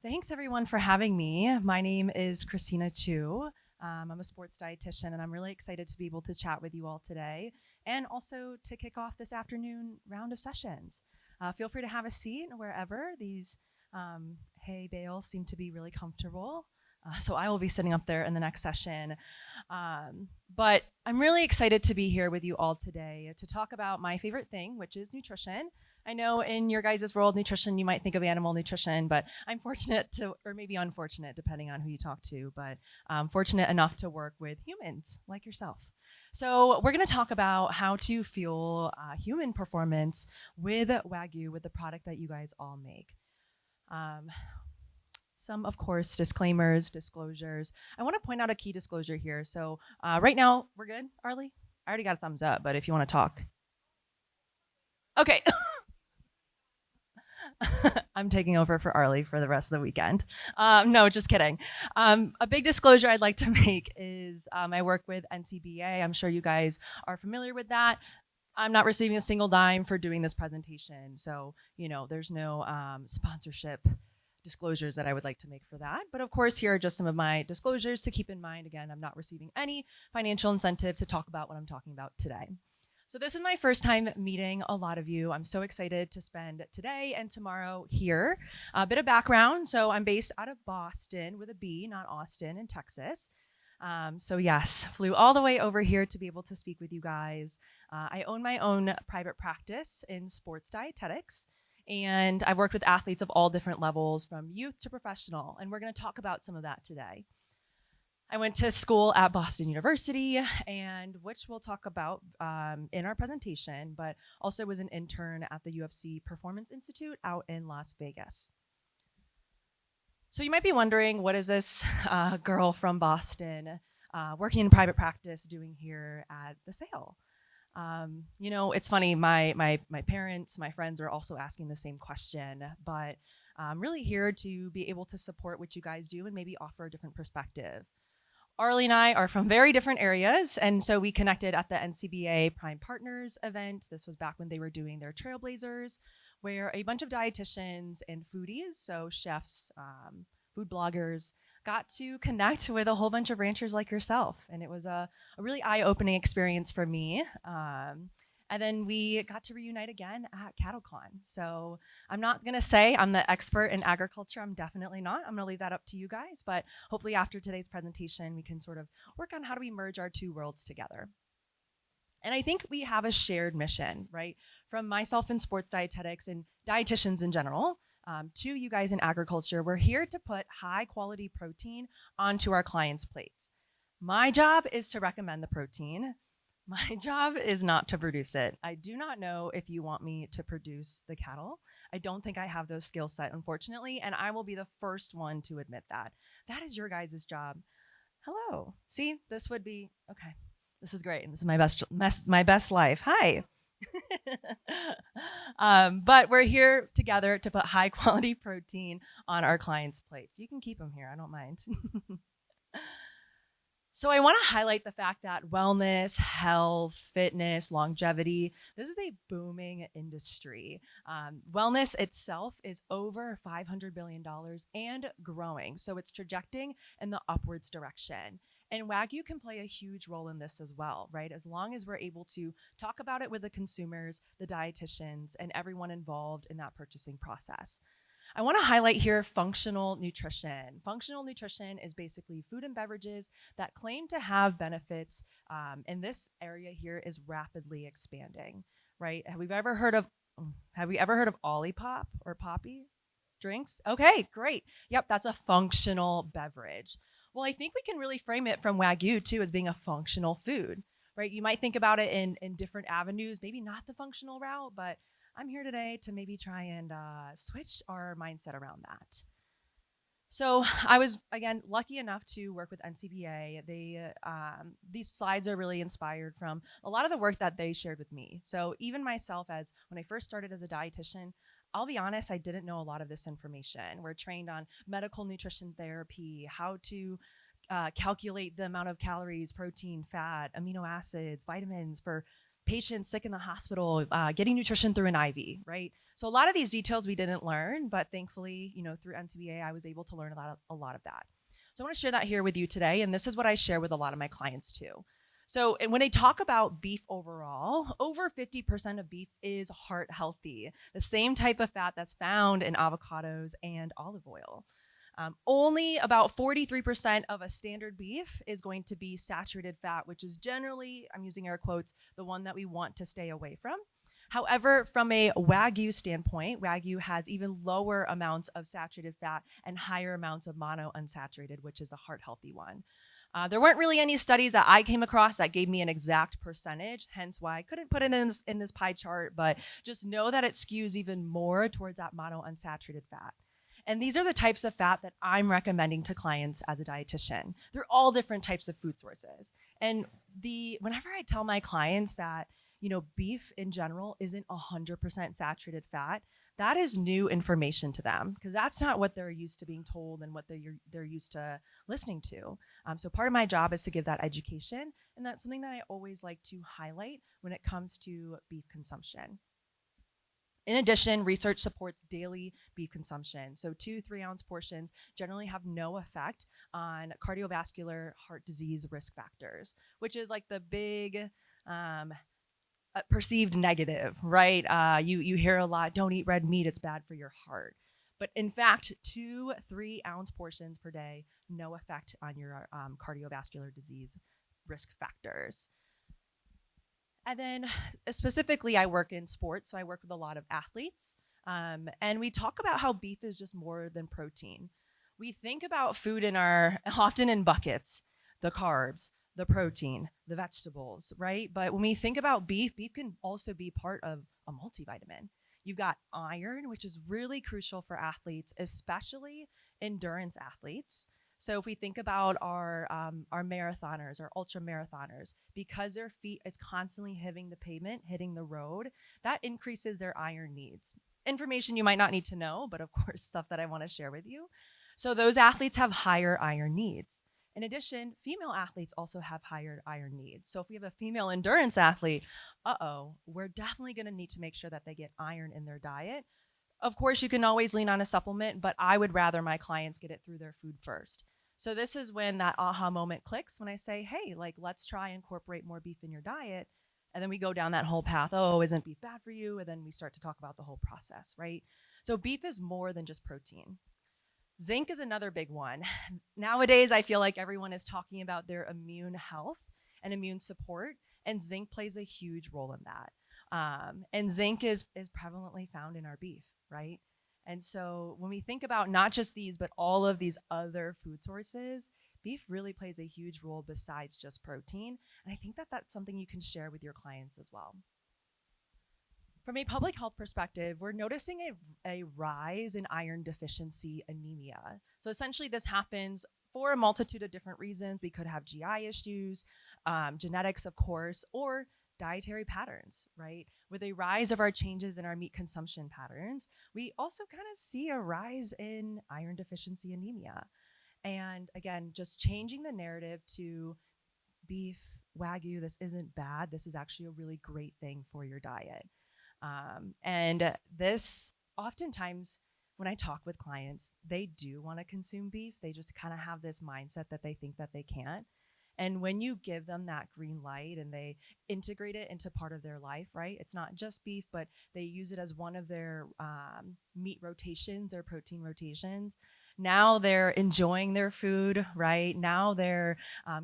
Thanks everyone for having me. My name is Christina Chu. I'm a sports dietitian and I'm really excited to be able to chat with you all today and also to kick off this afternoon round of sessions. Feel free to have a seat wherever. These hay bales seem to be really comfortable. So I will be sitting up there in the next session. But I'm really excited to be here with you all today to talk about my favorite thing, which is nutrition. I know in your guys' world, nutrition, you might think of animal nutrition, but I'm fortunate to, or maybe unfortunate, depending on who you talk to, but I'm fortunate enough to work with humans like yourself. So we're going to talk about how to fuel human performance with Wagyu, with the product that you guys all make. Some, of course, disclaimers, disclosures. I want to point out a key disclosure here. So right now, we're good, Arlie? I already got a thumbs up, but if you want to talk. Okay. I'm taking over for Arlie for the rest of the weekend. No, just kidding. A big disclosure I'd like to make is I work with NCBA. I'm sure you guys are familiar with that. I'm not receiving a single dime for doing this presentation. So, there's no sponsorship disclosures that I would like to make for that. But of course, here are just some of my disclosures to keep in mind. Again, I'm not receiving any financial incentive to talk about what I'm talking about today. So this is my first time meeting a lot of you. I'm so excited to spend today and tomorrow here. A bit of background. So I'm based out of Boston with a B, not Austin, in Texas. So yes, flew all the way over here to be able to speak with you guys. I own my own private practice in sports dietetics. And I've worked with athletes of all different levels, from youth to professional. And we're going to talk about some of that today. I went to school at Boston University, and which we'll talk about in our presentation, but also was an intern at the UFC Performance Institute out in Las Vegas. So you might be wondering, what is this girl from Boston working in private practice doing here at the Sale? It's funny, my parents, my friends are also asking the same question, but I'm really here to be able to support what you guys do and maybe offer a different perspective. Arlie and I are from very different areas, and so we connected at the NCBA Prime Partners event. This was back when they were doing their Trailblazers, where a bunch of dietitians and foodies, so chefs, food bloggers, got to connect with a whole bunch of ranchers like yourself. And it was a really eye-opening experience for me. And then we got to reunite again at CattleCon. So I'm not going to say I'm the expert in agriculture. I'm definitely not. I'm going to leave that up to you guys. But hopefully after today's presentation, we can sort of work on how do we merge our two worlds together. And I think we have a shared mission, right? From myself in sports dietetics and dietitians in general, to you guys in agriculture, we're here to put high quality protein onto our clients' plates. My job is to recommend the protein. My job is not to produce it. I do not know if you want me to produce the cattle. I don't think I have those skill set, unfortunately, and I will be the first one to admit that. That is your guys' job. Hello. See, this would be, okay, this is great, and this is my best life. Hi. But we're here together to put high quality protein on our clients' plates. You can keep them here, I don't mind. So I want to highlight the fact that wellness, health, fitness, longevity, this is a booming industry. Wellness itself is over $500 billion and growing. So it's trajecting in the upwards direction. And Wagyu can play a huge role in this as well, right? As long as we're able to talk about it with the consumers, the dietitians, and everyone involved in that purchasing process. I want to highlight here functional nutrition. Functional nutrition is basically food and beverages that claim to have benefits, and this area here is rapidly expanding, right? Have we ever heard of Olipop or Poppy drinks? Okay, great. Yep, that's a functional beverage. Well, I think we can really frame it from Wagyu too as being a functional food, right? You might think about it in different avenues, maybe not the functional route, but I'm here today to maybe try and switch our mindset around that. So I was, again, lucky enough to work with NCBA. These slides are really inspired from a lot of the work that they shared with me. So even myself, as when I first started as a dietitian, I'll be honest, I didn't know a lot of this information. We're trained on medical nutrition therapy, how to calculate the amount of calories, protein, fat, amino acids, vitamins for patients sick in the hospital, getting nutrition through an IV, right? So a lot of these details we didn't learn, but thankfully, through NCBA, I was able to learn a lot of that. So I want to share that here with you today, and this is what I share with a lot of my clients too. So when they talk about beef overall, over 50% of beef is heart healthy, the same type of fat that's found in avocados and olive oil. Only about 43% of a standard beef is going to be saturated fat, which is generally, I'm using air quotes, the one that we want to stay away from. However, from a Wagyu standpoint, Wagyu has even lower amounts of saturated fat and higher amounts of monounsaturated, which is the heart healthy one. There weren't really any studies that I came across that gave me an exact percentage, hence why I couldn't put it in this pie chart, but just know that it skews even more towards that monounsaturated fat. And these are the types of fat that I'm recommending to clients as a dietitian. They're all different types of food sources. And whenever I tell my clients that, beef in general isn't 100% saturated fat, that is new information to them because that's not what they're used to being told and what they're used to listening to. So part of my job is to give that education, and that's something that I always like to highlight when it comes to beef consumption. In addition, research supports daily beef consumption. So 2-3 ounce portions generally have no effect on cardiovascular heart disease risk factors, which is like the big perceived negative, right? You hear a lot, don't eat red meat, it's bad for your heart. But in fact, 2-3 ounce portions per day, no effect on your cardiovascular disease risk factors. And then specifically, I work in sports, so I work with a lot of athletes. And we talk about how beef is just more than protein. We think about food often in buckets, the carbs, the protein, the vegetables, right? But when we think about beef can also be part of a multivitamin. You've got iron, which is really crucial for athletes, especially endurance athletes. So if we think about our marathoners, our ultra marathoners, because their feet is constantly hitting the pavement, hitting the road, that increases their iron needs. Information you might not need to know, but of course, stuff that I want to share with you. So those athletes have higher iron needs. In addition, female athletes also have higher iron needs. So if we have a female endurance athlete, we're definitely going to need to make sure that they get iron in their diet. Of course, you can always lean on a supplement, but I would rather my clients get it through their food first. So this is when that aha moment clicks when I say, hey, let's try and incorporate more beef in your diet. And then we go down that whole path. Oh, isn't beef bad for you? And then we start to talk about the whole process, right? So beef is more than just protein. Zinc is another big one. Nowadays, I feel like everyone is talking about their immune health and immune support, and zinc plays a huge role in that. And zinc is prevalently found in our beef, right? And so when we think about not just these, but all of these other food sources, beef really plays a huge role besides just protein. And I think that that's something you can share with your clients as well. From a public health perspective, we're noticing a rise in iron deficiency anemia. So essentially this happens for a multitude of different reasons. We could have GI issues, genetics, of course, or dietary patterns, right? With a rise of our changes in our meat consumption patterns, we also kind of see a rise in iron deficiency anemia. And again, just changing the narrative to beef, Wagyu, this isn't bad. This is actually a really great thing for your diet. And this oftentimes when I talk with clients, they do want to consume beef. They just kind of have this mindset that they think that they can't. And when you give them that green light and they integrate it into part of their life, right? It's not just beef, but they use it as one of their meat rotations or protein rotations. Now they're enjoying their food, right? Now they're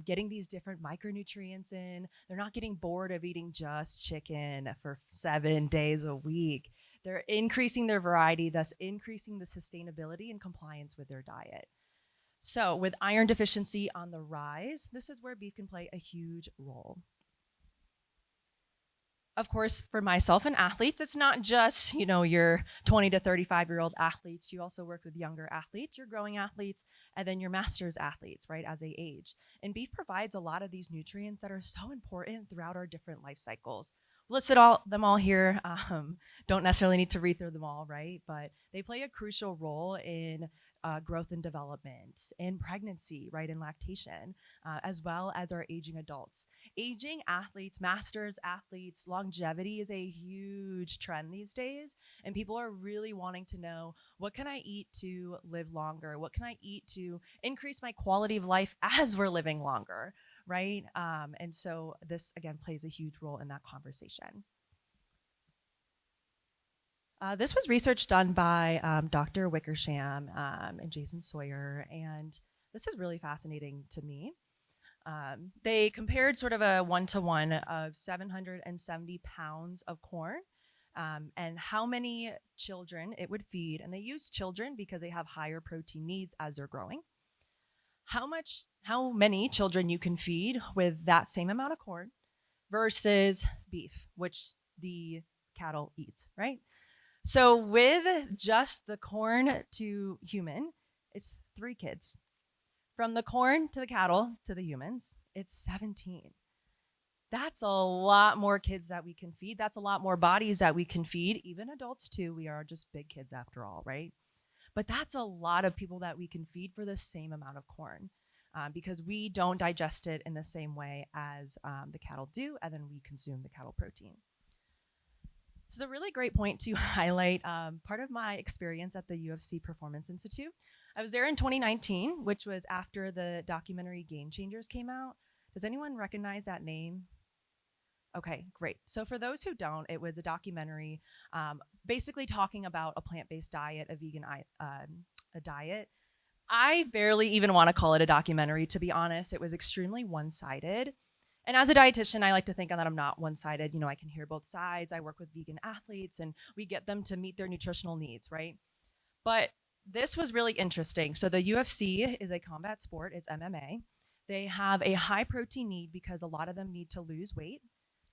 getting these different micronutrients in. They're not getting bored of eating just chicken for 7 days a week. They're increasing their variety, thus increasing the sustainability and compliance with their diet. So with iron deficiency on the rise, this is where beef can play a huge role. Of course, for myself and athletes, it's not just, your 20 to 35-year-old athletes. You also work with younger athletes, your growing athletes, and then your master's athletes, right, as they age. And beef provides a lot of these nutrients that are so important throughout our different life cycles. Listed them all here. Don't necessarily need to read through them all, right? But they play a crucial role in growth and development, in pregnancy, right, in lactation, as well as our aging adults. Aging athletes, masters athletes, longevity is a huge trend these days, and people are really wanting to know, what can I eat to live longer? What can I eat to increase my quality of life as we're living longer, right? And so this, again, plays a huge role in that conversation. This was research done by Dr. Wickersham and Jason Sawyer, and this is really fascinating to me. They compared sort of a one-to-one of 770 pounds of corn and how many children it would feed. And they use children because they have higher protein needs as they're growing. How many children you can feed with that same amount of corn versus beef, which the cattle eat, right? So with just the corn to human, it's 3 kids. From the corn to the cattle to the humans, it's 17. That's a lot more kids that we can feed. That's a lot more bodies that we can feed, even adults too. We are just big kids after all, right? But that's a lot of people that we can feed for the same amount of corn because we don't digest it in the same way as the cattle do, and then we consume the cattle protein. This is a really great point to highlight part of my experience at the UFC Performance Institute. I was there in 2019, which was after the documentary Game Changers came out. Does anyone recognize that name? Okay, great. So for those who don't, it was a documentary basically talking about a plant-based diet, a vegan a diet. I barely even want to call it a documentary, to be honest. It was extremely one-sided. And as a dietitian, I like to think that I'm not one-sided. You know, I can hear both sides. I work with vegan athletes, and we get them to meet their nutritional needs, right? But this was really interesting. So the UFC is a combat sport. It's MMA. They have a high protein need because a lot of them need to lose weight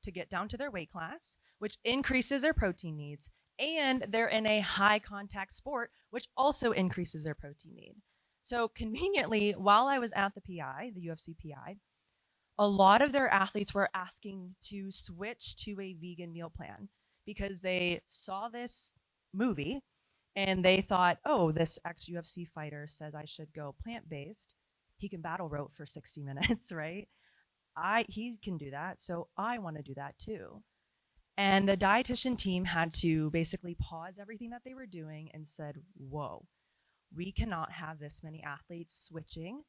to get down to their weight class, which increases their protein needs. And they're in a high contact sport, which also increases their protein need. So conveniently, while I was at the PI, the UFC PI, a lot of their athletes were asking to switch to a vegan meal plan because they saw this movie and they thought, oh, this ex-UFC fighter says I should go plant-based. He can battle rope for 60 minutes, right? He can do that, so I want to do that too. And the dietitian team had to basically pause everything that they were doing and said, whoa, we cannot have this many athletes switching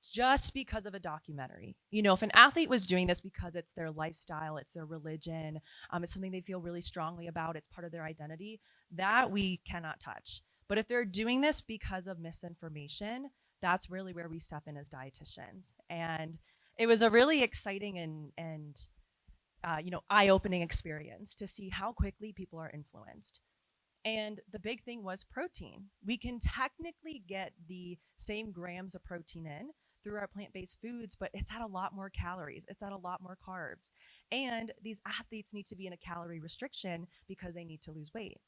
just because of a documentary. You know, if an athlete was doing this because it's their lifestyle, it's their religion, it's something they feel really strongly about, it's part of their identity, that we cannot touch. But if they're doing this because of misinformation, that's really where we step in as dietitians. And it was a really exciting and eye-opening experience to see how quickly people are influenced. And the big thing was protein. We can technically get the same grams of protein in through our plant-based foods, but it's at a lot more calories. It's at a lot more carbs. And these athletes need to be in a calorie restriction because they need to lose weight.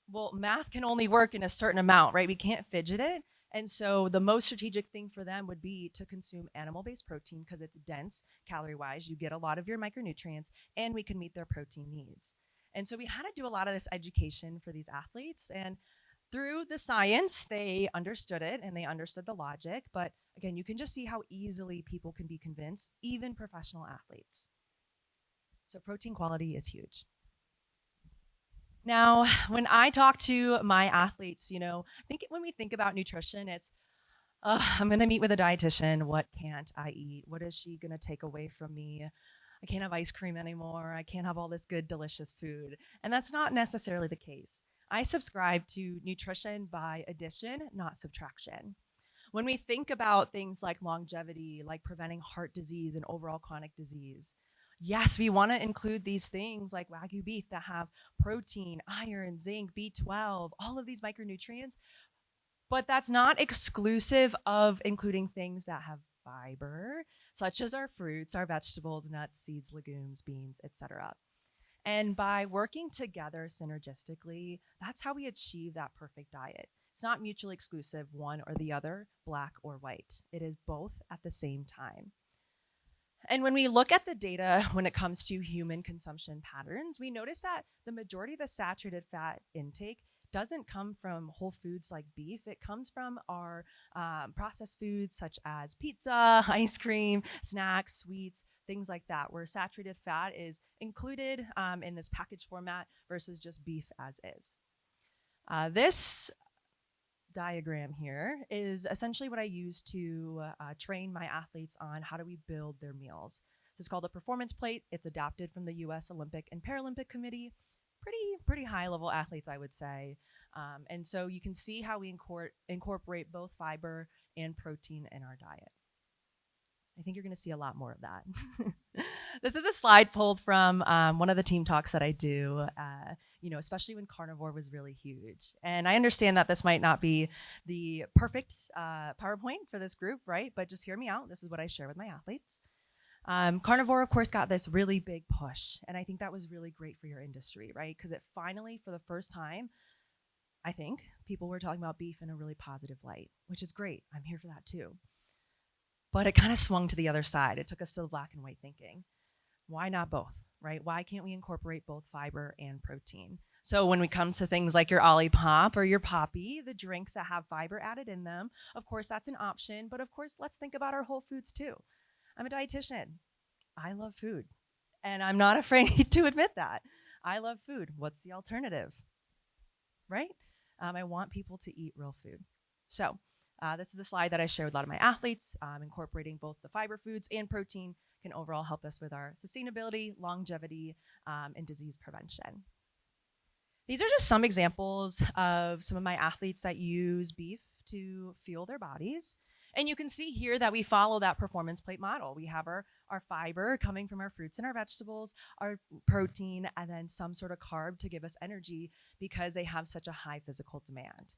Well, math can only work in a certain amount, right? We can't fidget it. And so the most strategic thing for them would be to consume animal-based protein because it's dense calorie-wise. You get a lot of your micronutrients, and we can meet their protein needs. And so we had to do a lot of this education for these athletes. And through the science, they understood it and they understood the logic. But again, you can just see how easily people can be convinced, even professional athletes. So protein quality is huge. Now, when I talk to my athletes, you know, I think when we think about nutrition, it's, I'm going to meet with a dietitian. What can't I eat? What is she going to take away from me? I can't have ice cream anymore. I can't have all this good, delicious food. And that's not necessarily the case. I subscribe to nutrition by addition, not subtraction. When we think about things like longevity, like preventing heart disease and overall chronic disease, yes, we want to include these things like Wagyu beef that have protein, iron, zinc, B12, all of these micronutrients, but that's not exclusive of including things that have fiber, such as our fruits, our vegetables, nuts, seeds, legumes, beans, etc. And by working together synergistically, that's how we achieve that perfect diet. It's not mutually exclusive, one or the other, black or white. It is both at the same time. And when we look at the data when it comes to human consumption patterns, we notice that the majority of the saturated fat intake doesn't come from whole foods like beef. It comes from our processed foods such as pizza, ice cream, snacks, sweets, things like that, where saturated fat is included in this package format versus just beef as is. This diagram here is essentially what I use to train my athletes on how do we build their meals. This is called a performance plate. It's adapted from the U.S. Olympic and Paralympic Committee. Pretty high level athletes, I would say. And so you can see how we incorporate both fiber and protein in our diet. I think you're going to see a lot more of that. This is a slide pulled from one of the team talks that I do, especially when carnivore was really huge. And I understand that this might not be the perfect PowerPoint for this group, right? But just hear me out. This is what I share with my athletes. Carnivore, of course, got this really big push. And I think that was really great for your industry, right? Because it finally, for the first time, I think, people were talking about beef in a really positive light, which is great. I'm here for that too. But it kind of swung to the other side. It took us to the black and white thinking. Why not both, right? Why can't we incorporate both fiber and protein? So when we come to things like your Olipop or your Poppy, the drinks that have fiber added in them, of course, that's an option. But of course, let's think about our whole foods too. I'm a dietitian. I love food. And I'm not afraid to admit that. I love food. What's the alternative? Right? I want people to eat real food. So this is a slide that I share with a lot of my athletes. Incorporating both the fiber foods and protein can overall help us with our sustainability, longevity, and disease prevention. These are just some examples of some of my athletes that use beef to fuel their bodies. And you can see here that we follow that performance plate model. We have our fiber coming from our fruits and our vegetables, our protein, and then some sort of carb to give us energy because they have such a high physical demand.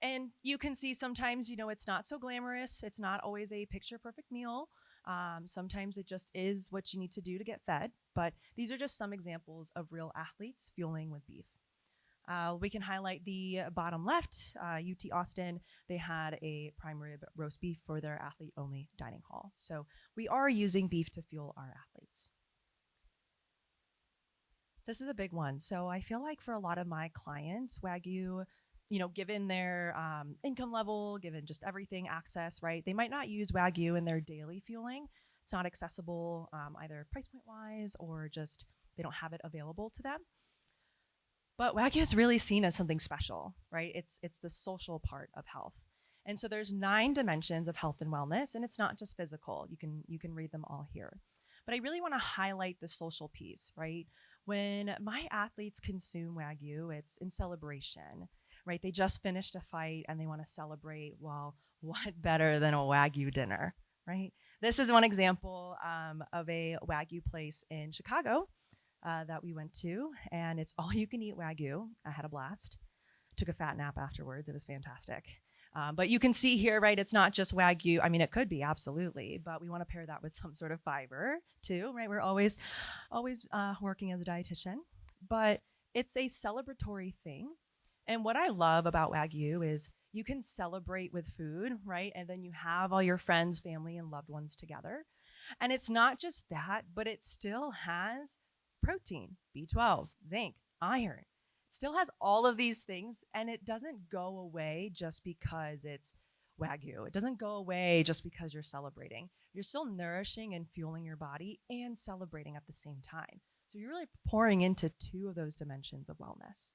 And you can see sometimes, it's not so glamorous. It's not always a picture perfect meal. Sometimes it just is what you need to do to get fed. But these are just some examples of real athletes fueling with beef. We can highlight the bottom left, UT Austin. They had a prime rib roast beef for their athlete-only dining hall. So we are using beef to fuel our athletes. This is a big one. So I feel like for a lot of my clients, Wagyu, given their income level, given just everything, access, right? They might not use Wagyu in their daily fueling. It's not accessible either price point wise or just they don't have it available to them. But Wagyu is really seen as something special, right? It's the social part of health. And so there's 9 dimensions of health and wellness, and it's not just physical. You can read them all here. But I really want to highlight the social piece, right? When my athletes consume Wagyu, it's in celebration, right? They just finished a fight and they want to celebrate. Well, what better than a Wagyu dinner, right? This is one example of a Wagyu place in Chicago that we went to, and it's all you can eat Wagyu. I had a blast. Took a fat nap afterwards. It was fantastic. But you can see here, right, it's not just Wagyu. I mean, it could be, absolutely, but we want to pair that with some sort of fiber too, right? We're always working as a dietitian, but it's a celebratory thing. And what I love about Wagyu is you can celebrate with food, right? And then you have all your friends, family, and loved ones together. And it's not just that, but it still has protein, B12, zinc, iron. It still has all of these things, and it doesn't go away just because it's Wagyu. It doesn't go away just because you're celebrating. You're still nourishing and fueling your body and celebrating at the same time. So you're really pouring into 2 of those dimensions of wellness.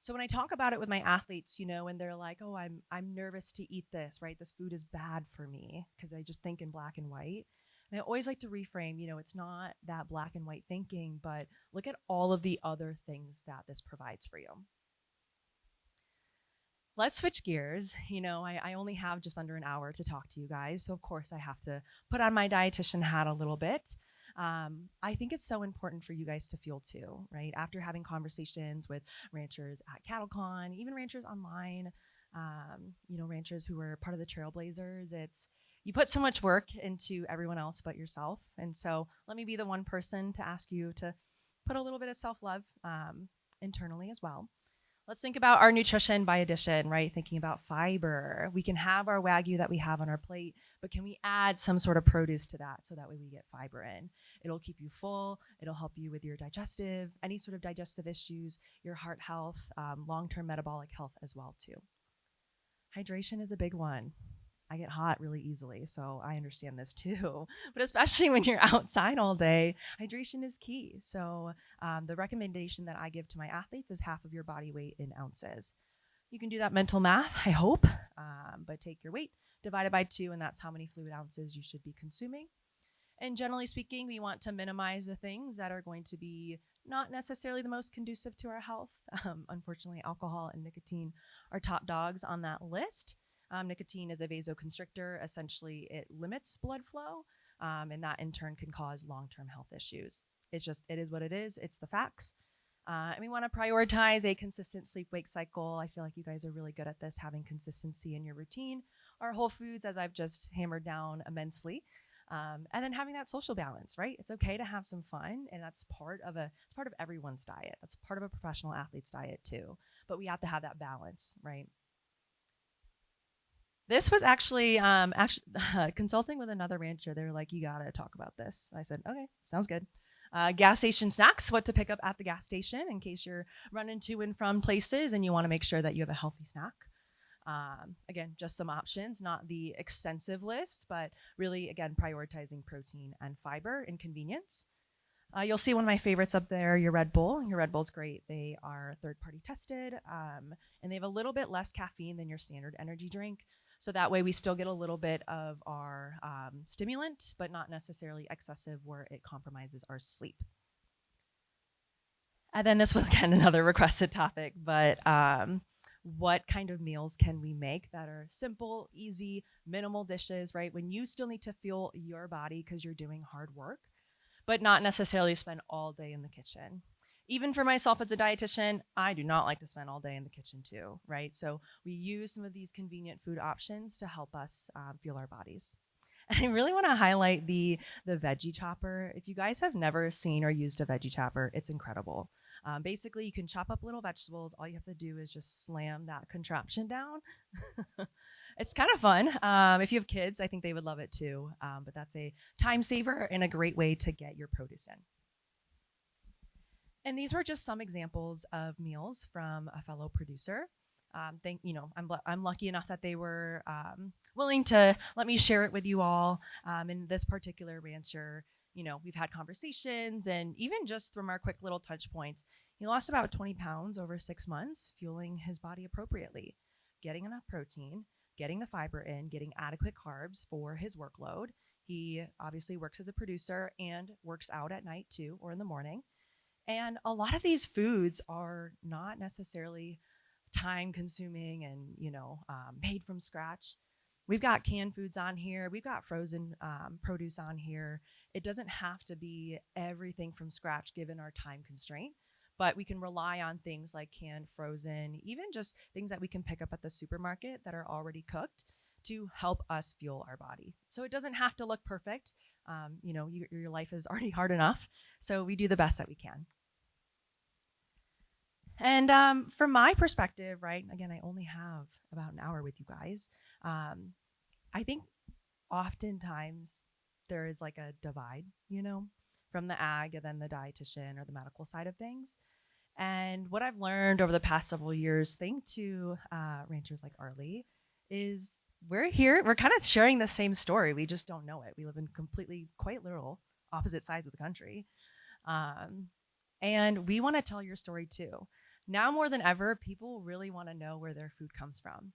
So when I talk about it with my athletes, and they're like, oh, I'm nervous to eat this, right? This food is bad for me because I just think in black and white. And I always like to reframe, it's not that black and white thinking, but look at all of the other things that this provides for you. Let's switch gears. I only have just under an hour to talk to you guys. So of course I have to put on my dietitian hat a little bit. I think it's so important for you guys to fuel too, right? After having conversations with ranchers at CattleCon, even ranchers online, ranchers who are part of the Trailblazers, you put so much work into everyone else but yourself. And so let me be the one person to ask you to put a little bit of self-love internally as well. Let's think about our nutrition by addition, right? Thinking about fiber. We can have our Wagyu that we have on our plate, but can we add some sort of produce to that so that way we get fiber in? It'll keep you full. It'll help you with your digestive, any sort of digestive issues, your heart health, long-term metabolic health as well too. Hydration is a big one. I get hot really easily, so I understand this too. But especially when you're outside all day, hydration is key. So the recommendation that I give to my athletes is half of your body weight in ounces. You can do that mental math, I hope, but take your weight divided by 2, and that's how many fluid ounces you should be consuming. And generally speaking, we want to minimize the things that are going to be not necessarily the most conducive to our health. Unfortunately, alcohol and nicotine are top dogs on that list. Nicotine is a vasoconstrictor. Essentially, it limits blood flow, and that in turn can cause long-term health issues. It is what it is. It's the facts. And we want to prioritize a consistent sleep-wake cycle. I feel like you guys are really good at this, having consistency in your routine. Our whole foods, as I've just hammered down immensely. And then having that social balance, right? It's okay to have some fun, and that's part of everyone's diet. That's part of a professional athlete's diet too. But we have to have that balance, right? This was actually consulting with another rancher. They were like, "You gotta talk about this." I said, "Okay, sounds good." Gas station snacks, what to pick up at the gas station in case you're running to and from places and you want to make sure that you have a healthy snack. Again, just some options, not the extensive list, but really, again, prioritizing protein and fiber and convenience. You'll see one of my favorites up there, your Red Bull. Your Red Bull's great. They are third-party tested, and they have a little bit less caffeine than your standard energy drink. So that way we still get a little bit of our stimulant, but not necessarily excessive where it compromises our sleep. And then this was, again, another requested topic, but what kind of meals can we make that are simple, easy, minimal dishes, right? When you still need to fuel your body because you're doing hard work, but not necessarily spend all day in the kitchen. Even for myself as a dietitian, I do not like to spend all day in the kitchen too, right? So we use some of these convenient food options to help us fuel our bodies. And I really want to highlight the veggie chopper. If you guys have never seen or used a veggie chopper, it's incredible. Basically, you can chop up little vegetables. All you have to do is just slam that contraption down. It's kind of fun. If you have kids, I think they would love it too. But that's a time saver and a great way to get your produce in. And these were just some examples of meals from a fellow producer. I'm lucky enough that they were willing to let me share it with you all. And this particular rancher, we've had conversations, and even just from our quick little touch points, he lost about 20 pounds over 6 months, fueling his body appropriately, getting enough protein, getting the fiber in, getting adequate carbs for his workload. He obviously works as a producer and works out at night too, or in the morning. And a lot of these foods are not necessarily time consuming and, made from scratch. We've got canned foods on here. We've got frozen produce on here. It doesn't have to be everything from scratch given our time constraint, but we can rely on things like canned, frozen, even just things that we can pick up at the supermarket that are already cooked to help us fuel our body. So it doesn't have to look perfect. Your life is already hard enough. So we do the best that we can. And from my perspective, right, again, I only have about an hour with you guys. I think oftentimes there is like a divide, from the ag and then the dietitian or the medical side of things. And what I've learned over the past several years, thanks to ranchers like Arlie, is we're kind of sharing the same story. We just don't know it. We live in completely, quite literal, opposite sides of the country. And we want to tell your story too. Now more than ever, people really want to know where their food comes from.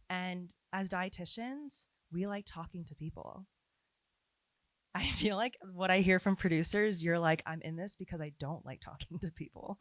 And as dietitians, we like talking to people. I feel like what I hear from producers, you're like, I'm in this because I don't like talking to people.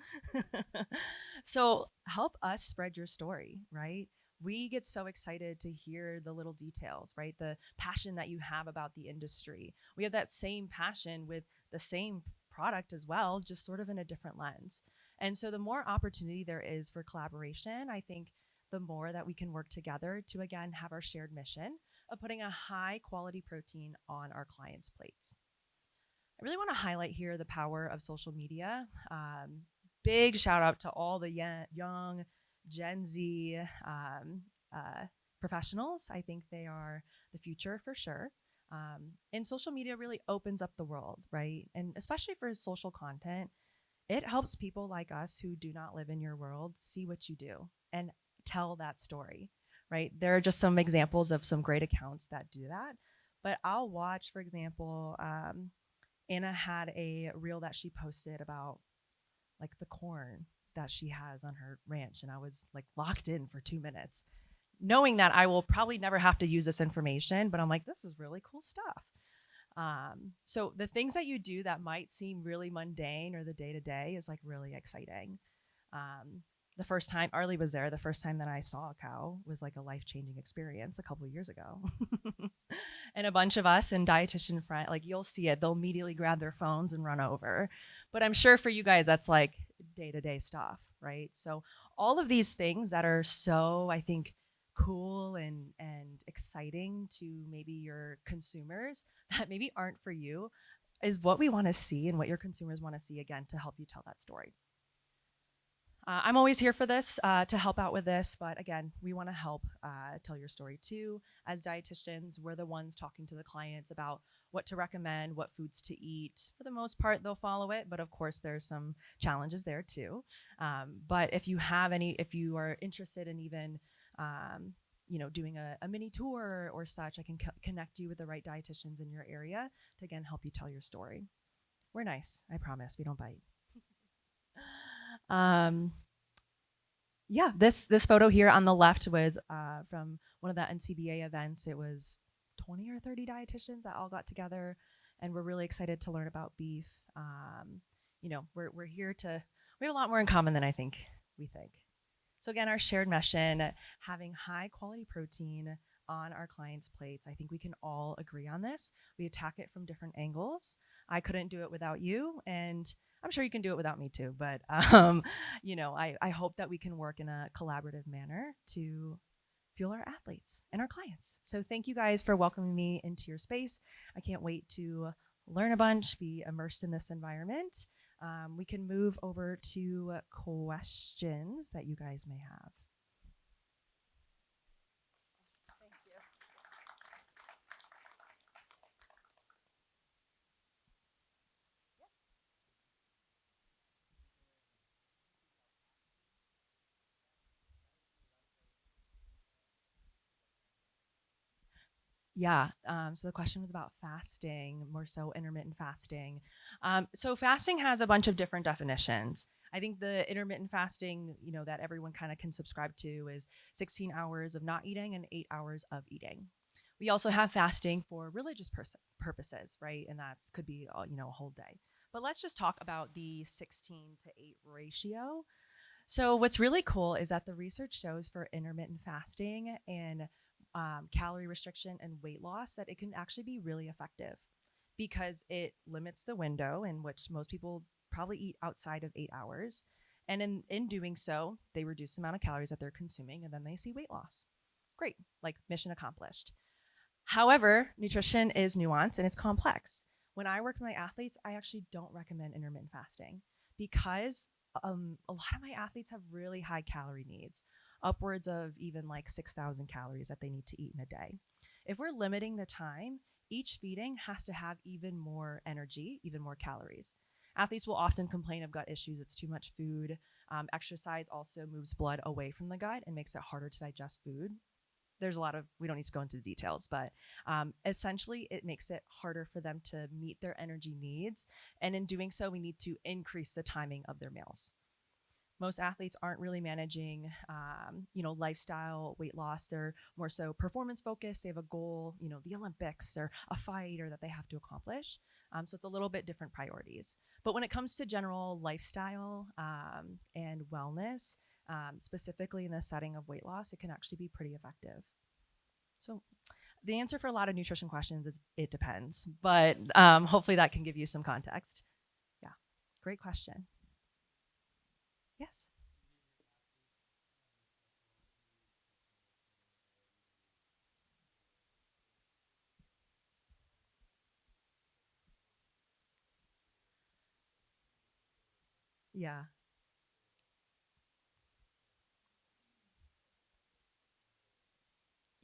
So help us spread your story, right? We get so excited to hear the little details, right? The passion that you have about the industry. We have that same passion with the same product as well, just sort of in a different lens. And so the more opportunity there is for collaboration, I think the more that we can work together to, again, have our shared mission of putting a high quality protein on our clients' plates. I really want to highlight here the power of social media. Big shout out to all the young, Gen Z professionals. I think they are the future for sure. And social media really opens up the world, right? And especially for social content, it helps people like us who do not live in your world see what you do and tell that story, right? There are just some examples of some great accounts that do that. But I'll watch, for example, Anna had a reel that she posted about like the corn that she has on her ranch, and I was like locked in for 2 minutes, knowing that I will probably never have to use this information, but I'm like, this is really cool stuff. So the things that you do that might seem really mundane or the day to day is like really exciting. The first time Arlie was there, the first time that I saw a cow was like a life changing experience a couple of years ago. And a bunch of us and dietitian friend, like you'll see it, they'll immediately grab their phones and run over. But I'm sure for you guys, that's like day to day stuff, right? So all of these things that are so, I think, cool and exciting to maybe your consumers that maybe aren't for you is what we want to see and what your consumers want to see again to help you tell that story. I'm always here for this to help out with this, but again, we want to help tell your story too. As dietitians, we're the ones talking to the clients about what to recommend, what foods to eat. For the most part, they'll follow it, but of course, there's some challenges there too. But if you have any, if you are interested in even doing a mini tour or such, I can connect you with the right dietitians in your area to again help you tell your story. We're nice, I promise. We don't bite. Yeah, this photo here on the left was from one of the NCBA events. It was 20 or 30 dietitians that all got together, and we're really excited to learn about beef. We're here to, we have a lot more in common than I think we think. So again, our shared mission, having high quality protein on our clients' plates. I think we can all agree on this. We attack it from different angles. I couldn't do it without you, and I'm sure you can do it without me too. But I hope that we can work in a collaborative manner to fuel our athletes and our clients. So thank you guys for welcoming me into your space. I can't wait to learn a bunch, be immersed in this environment. We can move over to questions that you guys may have. Yeah. So the question was about fasting, more so intermittent fasting. So fasting has a bunch of different definitions. I think the intermittent fasting, that everyone kind of can subscribe to is 16 hours of not eating and 8 hours of eating. We also have fasting for religious purposes, right? And that could be, a whole day. But let's just talk about the 16 to 8 ratio. So what's really cool is that the research shows for intermittent fasting and calorie restriction and weight loss that it can actually be really effective because it limits the window in which most people probably eat outside of 8 hours. And in doing so, they reduce the amount of calories that they're consuming and then they see weight loss. Great, like mission accomplished. However, nutrition is nuanced and it's complex. When I work with my athletes, I actually don't recommend intermittent fasting because a lot of my athletes have really high calorie needs, upwards of even like 6,000 calories that they need to eat in a day. If we're limiting the time, each feeding has to have even more energy, even more calories. Athletes will often complain of gut issues. It's too much food. Exercise also moves blood away from the gut and makes it harder to digest food. There's a lot of, we don't need to go into the details, but essentially it makes it harder for them to meet their energy needs. And in doing so, we need to increase the timing of their meals. Most athletes aren't really managing, lifestyle weight loss. They're more so performance focused. They have a goal, the Olympics or a fight or that they have to accomplish. So it's a little bit different priorities. But when it comes to general lifestyle and wellness, specifically in the setting of weight loss, it can actually be pretty effective. So the answer for a lot of nutrition questions is it depends, but hopefully that can give you some context. Yeah, great question. Yes. Yeah.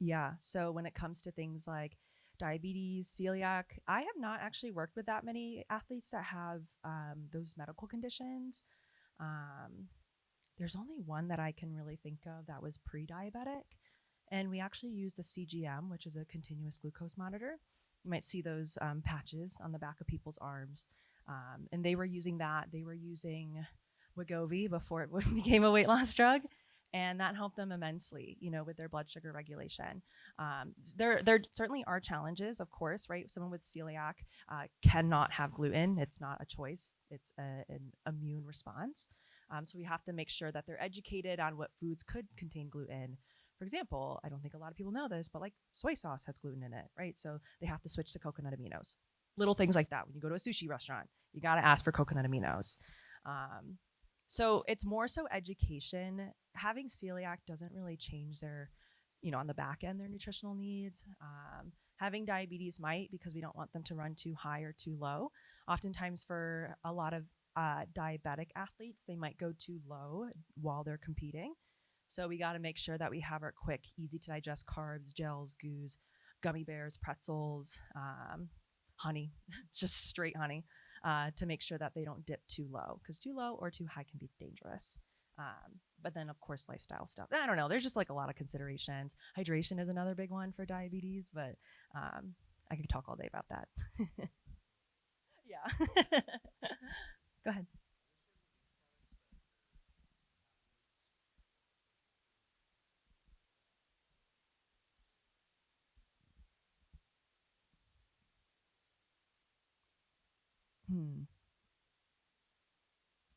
Yeah. So when it comes to things like diabetes, celiac, I have not actually worked with that many athletes that have those medical conditions. Um, there's only one that I can really think of that was pre-diabetic, and we actually used the CGM, which is a continuous glucose monitor. You might see those patches on the back of people's arms, and they were using that. They were using Wegovy before it became a weight loss drug, and that helped them immensely, with their blood sugar regulation. There certainly are challenges, of course, right? Someone with celiac cannot have gluten. It's not a choice. It's an immune response. So we have to make sure that they're educated on what foods could contain gluten. For example, I don't think a lot of people know this, but like soy sauce has gluten in it, right? So they have to switch to coconut aminos. Little things like that. When you go to a sushi restaurant, you got to ask for coconut aminos. Um, so it's more so education. Having celiac doesn't really change their, on the back end, their nutritional needs. Having diabetes might, because we don't want them to run too high or too low. Oftentimes for a lot of diabetic athletes, they might go too low while they're competing. So we got to make sure that we have our quick, easy to digest carbs, gels, goos, gummy bears, pretzels, honey, just straight honey, to make sure that they don't dip too low, because too low or too high can be dangerous. But then, of course, lifestyle stuff. I don't know. There's just like a lot of considerations. Hydration is another big one for diabetes, but I could talk all day about that. Yeah. Go ahead. Hmm.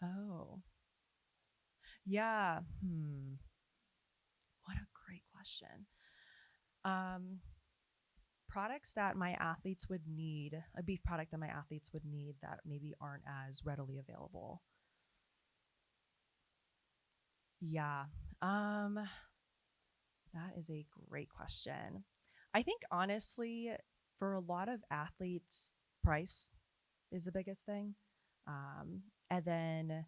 Oh, yeah. What a great question. Um, Products that my athletes would need, a beef product that my athletes would need that maybe aren't as readily available. Yeah. Um, that is a great question. I think honestly, for a lot of athletes, price is the biggest thing. And then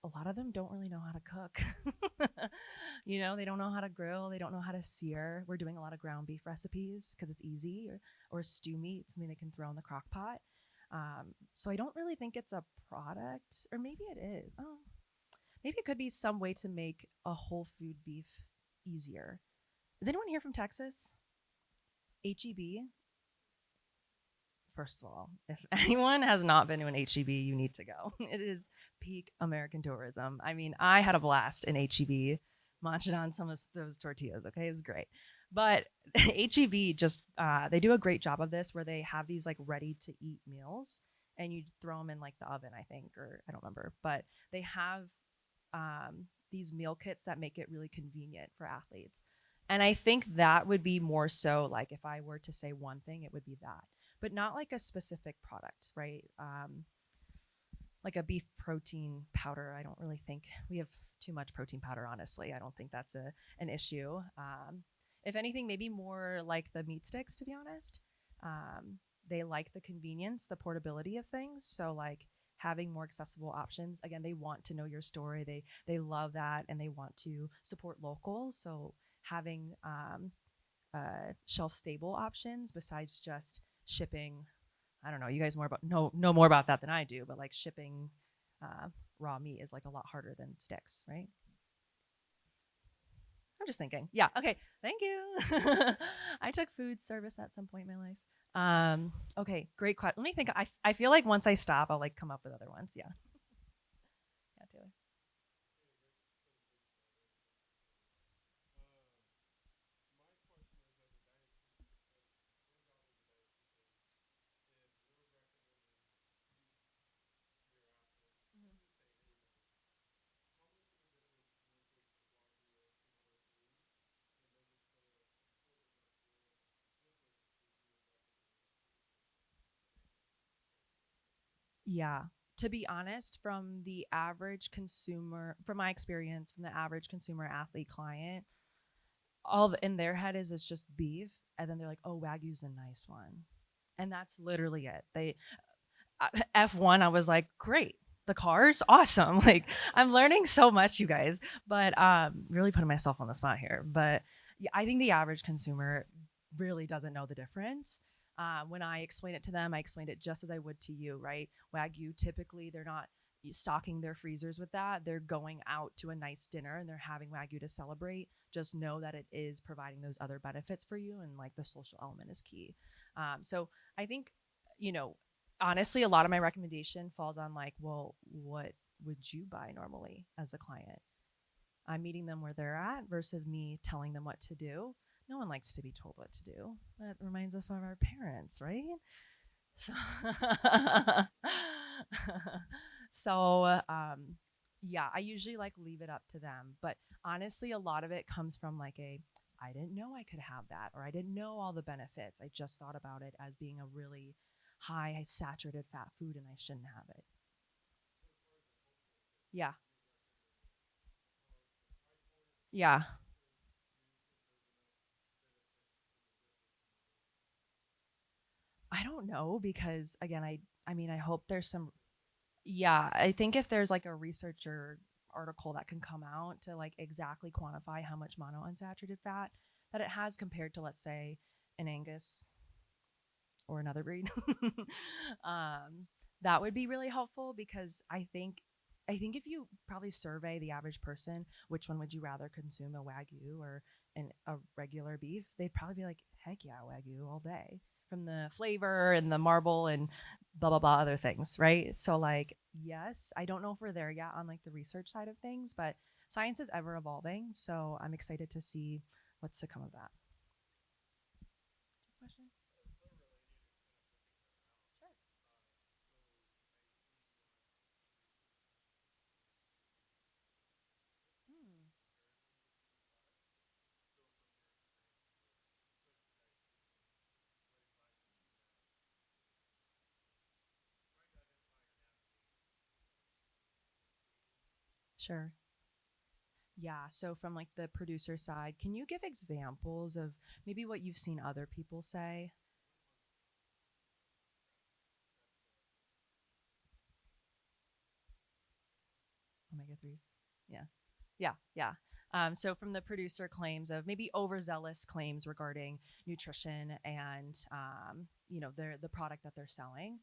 a lot of them don't really know how to cook. They don't know how to grill, they don't know how to sear. We're doing a lot of ground beef recipes because it's easy, or stew meat, something they can throw in the crock pot. So I don't really think it's a product, or maybe it is. Oh, maybe it could be some way to make a whole food beef easier. Is anyone here from Texas? HEB? First of all, if anyone has not been to an HEB, you need to go. It is peak American tourism. I mean, I had a blast in HEB munching on some of those tortillas. Okay, it was great. But HEB just they do a great job of this, where they have these like ready to eat meals, and you throw them in like the oven, I think, or I don't remember. But they have these meal kits that make it really convenient for athletes. And I think that would be more so, like, if I were to say one thing, it would be that, but not like a specific product, right? Like a beef protein powder. I don't really think we have too much protein powder, honestly. I don't think that's an issue. If anything, maybe more like the meat sticks, to be honest. They like the convenience, the portability of things. So, like, having more accessible options. Again, they want to know your story. They love that, and they want to support local. So having shelf stable options besides just shipping. I don't know. You guys know more about that than I do, but like shipping raw meat is like a lot harder than sticks, right? I'm just thinking. Yeah. Okay. Thank you. I took food service at some point in my life. Okay. Great question. Let me think. I feel like once I stop, I'll like come up with other ones. Yeah. Yeah, Taylor. Yeah. To be honest, from my experience, from the average consumer athlete client, in their head is it's just beef, and then they're like, "Oh, Wagyu's a nice one," and that's literally it. F1, I was like, "Great, the car's awesome!" Like, I'm learning so much, you guys. But really putting myself on the spot here. But Yeah, I think the average consumer really doesn't know the difference. When I explain it to them, I explained it just as I would to you, right? Wagyu, typically, they're not stocking their freezers with that. They're going out to a nice dinner and they're having Wagyu to celebrate. Just know that it is providing those other benefits for you, and like the social element is key. So I think, you know, honestly, a lot of my recommendation falls on like, well, what would you buy normally as a client? I'm meeting them where they're at versus me telling them what to do. No one likes to be told what to do. That reminds us of our parents, right? So, so yeah, I usually like leave it up to them. But honestly, a lot of it comes from like I didn't know I could have that, or I didn't know all the benefits. I just thought about it as being a really high saturated fat food and I shouldn't have it. Yeah. Yeah. I don't know because again, I mean, I hope there's some. Yeah, I think if there's like a researcher article that can come out to like exactly quantify how much monounsaturated fat that it has compared to, let's say, an Angus or another breed, um, that would be really helpful because I think if you probably survey the average person, which one would you rather consume, a Wagyu or a regular beef, they'd probably be like, heck yeah, Wagyu all day, from the flavor and the marble and blah blah blah other things, right? So like, yes, I don't know if we're there yet on like the research side of things, but science is ever evolving, so I'm excited to see what's to come of that. Question? Sure. Hmm. Sure. Yeah. So from like the producer side, can you give examples of maybe what you've seen other people say? Omega threes. Yeah. Yeah. Yeah. So from the producer claims of maybe overzealous claims regarding nutrition and the product that they're selling.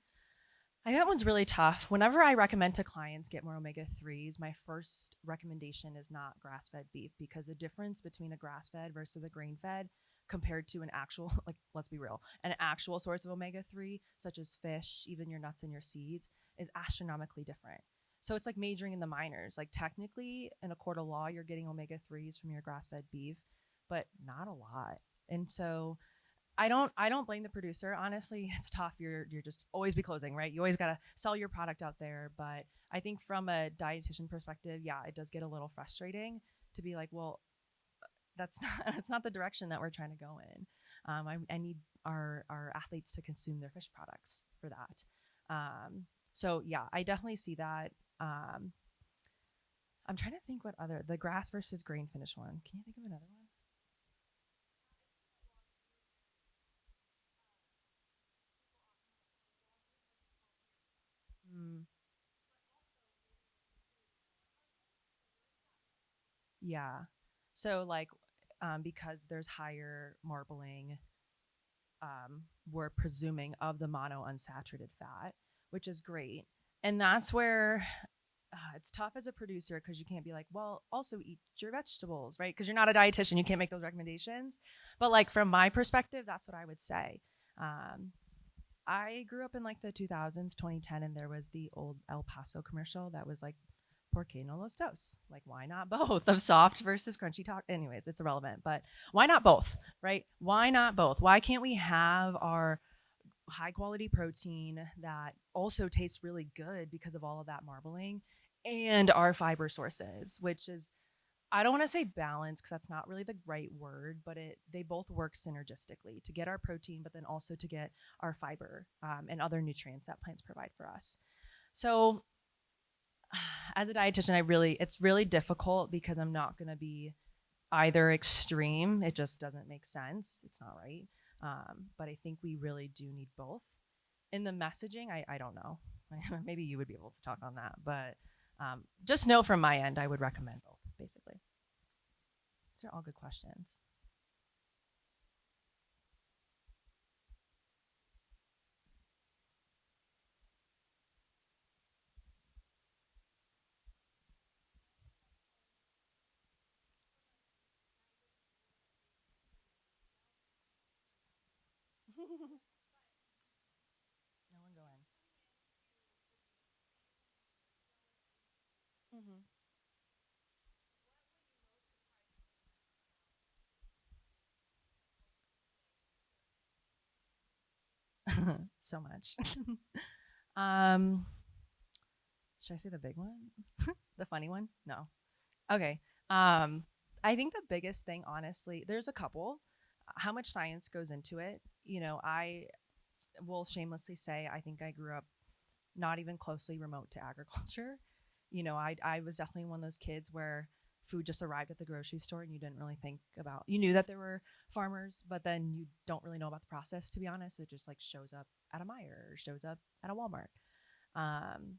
I think that one's really tough. Whenever I recommend to clients get more omega 3s, my first recommendation is not grass fed beef because the difference between a grass fed versus a grain fed compared to an actual, like, let's be real, an actual source of omega 3, such as fish, even your nuts and your seeds, is astronomically different. So it's like majoring in the minors. Like, technically, in a court of law, you're getting omega 3s from your grass fed beef, but not a lot. And so I don't blame the producer. Honestly, it's tough. You're just always be closing, right? You always gotta sell your product out there. But I think from a dietitian perspective, yeah, it does get a little frustrating to be like, well, that's not that's not the direction that we're trying to go in. I need our athletes to consume their fish products for that. So yeah, I definitely see that. Um, I'm trying to think what other the grass versus grain finish one. Can you think of another one? Mm, yeah. So like, because there's higher marbling, we're presuming of the mono unsaturated fat, which is great. And that's where it's tough as a producer because you can't be like, well, also eat your vegetables, right? Because you're not a dietitian, you can't make those recommendations. But like from my perspective, that's what I would say. Um, I grew up in like the 2000s, 2010, and there was the old El Paso commercial that was like, ¿por qué no los dos? Like, why not both of soft versus crunchy talk? Anyways, it's irrelevant, but why not both, right? Why not both? Why can't we have our high quality protein that also tastes really good because of all of that marbling and our fiber sources, which is, I don't want to say balance because that's not really the right word, but they both work synergistically to get our protein, but then also to get our fiber and other nutrients that plants provide for us. So, as a dietitian, it's really difficult because I'm not going to be either extreme. It just doesn't make sense. It's not right. But I think we really do need both. In the messaging, I don't know. Maybe you would be able to talk on that, but just know from my end, I would recommend both, basically. These are all good questions. No one go in. So much. um, should I say the big one? The funny one? No. Okay. Um, I think the biggest thing, honestly, there's a couple. How much science goes into it? I will shamelessly say I think I grew up not even closely remote to agriculture. I was definitely one of those kids where food just arrived at the grocery store and you didn't really think about, you knew that there were farmers, but then you don't really know about the process, to be honest. It just like shows up at a Meijer or shows up at a Walmart. Um,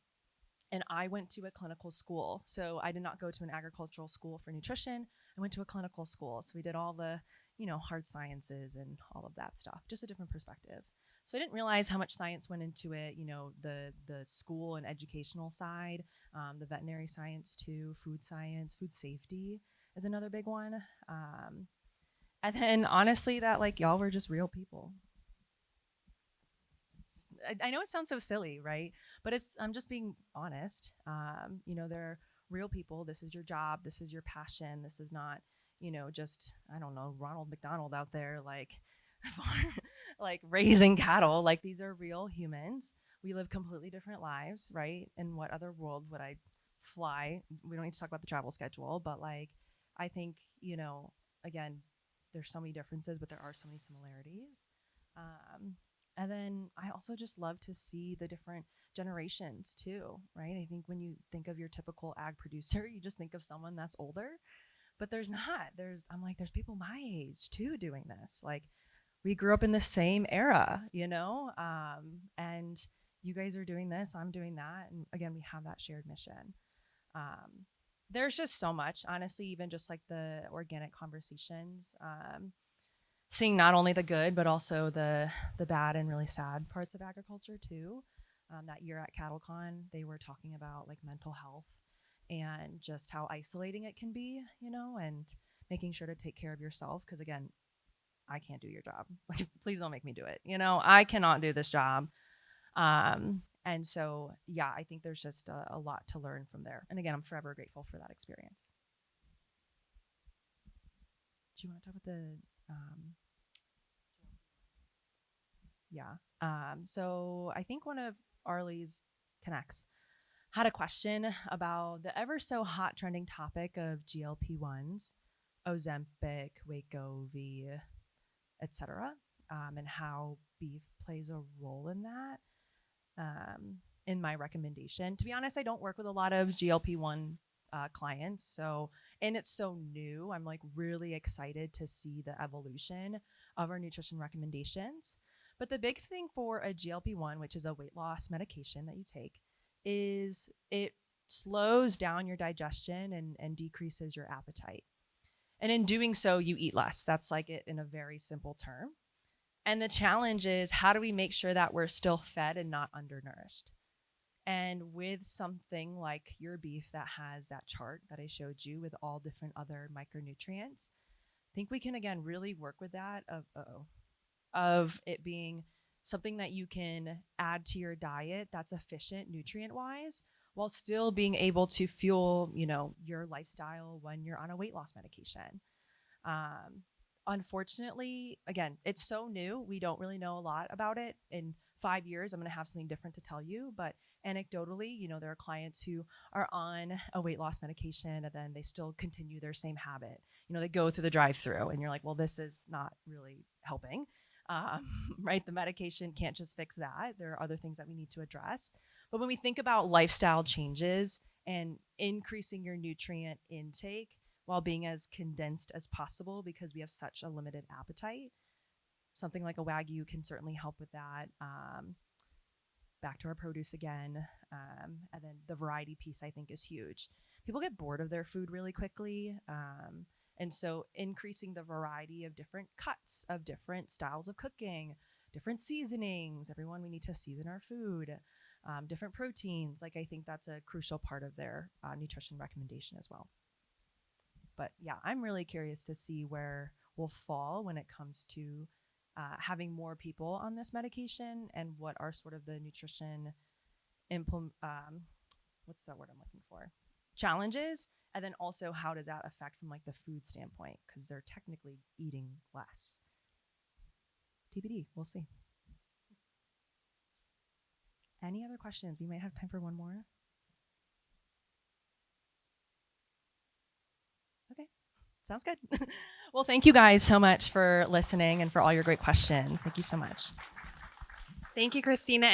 and I went to a clinical school. So I did not go to an agricultural school for nutrition. I went to a clinical school. So we did all the, hard sciences and all of that stuff, just a different perspective. So I didn't realize how much science went into it, the school and educational side, the veterinary science too, food safety is another big one. And then honestly, that like y'all were just real people. I know it sounds so silly, right? But I'm just being honest. They're real people. This is your job. This is your passion. This is not, just I don't know, Ronald McDonald out there like, like raising cattle. Like these are real humans. We live completely different lives, right? In what other world would I fly? We don't need to talk about the travel schedule, but like, I think again, there's so many differences, but there are so many similarities. Um, and then I also just love to see the different generations too, right? I think when you think of your typical ag producer, you just think of someone that's older, but there's not. I'm like, there's people my age too doing this. Like, we grew up in the same era, and you guys are doing this, I'm doing that. And again, we have that shared mission. Um, there's just so much, honestly, even just like the organic conversations. Seeing not only the good but also the bad and really sad parts of agriculture too. That year at CattleCon, they were talking about like mental health and just how isolating it can be, and making sure to take care of yourself. Because again, I can't do your job. Like, please don't make me do it. I cannot do this job. And so, yeah, I think there's just a lot to learn from there. And again, I'm forever grateful for that experience. Do you want to talk about the yeah. So I think one of Arlie's connects had a question about the ever so hot trending topic of GLP-1s, Ozempic, Wegovy, etc., and how beef plays a role in that. In my recommendation, to be honest, I don't work with a lot of GLP-1 clients, and it's so new. I'm like really excited to see the evolution of our nutrition recommendations. But the big thing for a GLP-1, which is a weight loss medication that you take, is it slows down your digestion and decreases your appetite. And in doing so, you eat less. That's like it in a very simple term. And the challenge is, how do we make sure that we're still fed and not undernourished? And with something like your beef that has that chart that I showed you with all different other micronutrients, I think we can again really work with that of it being something that you can add to your diet that's efficient nutrient wise while still being able to fuel, your lifestyle when you're on a weight loss medication. Um, Unfortunately, again, it's so new. We don't really know a lot about it. In 5 years, I'm going to have something different to tell you. But anecdotally, there are clients who are on a weight loss medication and then they still continue their same habit. They go through the drive through and you're like, well, this is not really helping. Um, right? The medication can't just fix that. There are other things that we need to address. But when we think about lifestyle changes and increasing your nutrient intake, while being as condensed as possible because we have such a limited appetite. Something like a Wagyu can certainly help with that. Back to our produce again. And then the variety piece, I think, is huge. People get bored of their food really quickly. And so increasing the variety of different cuts, of different styles of cooking, different seasonings. Everyone, we need to season our food. Different proteins. Like, I think that's a crucial part of their nutrition recommendation as well. But yeah, I'm really curious to see where we'll fall when it comes to having more people on this medication and what are sort of the nutrition what's that word I'm looking for? Challenges. And then also how does that affect from like the food standpoint? Because they're technically eating less. TBD, we'll see. Any other questions? We might have time for one more. Okay, sounds good. Well, thank you guys so much for listening and for all your great questions. Thank you so much. Thank you, Christina.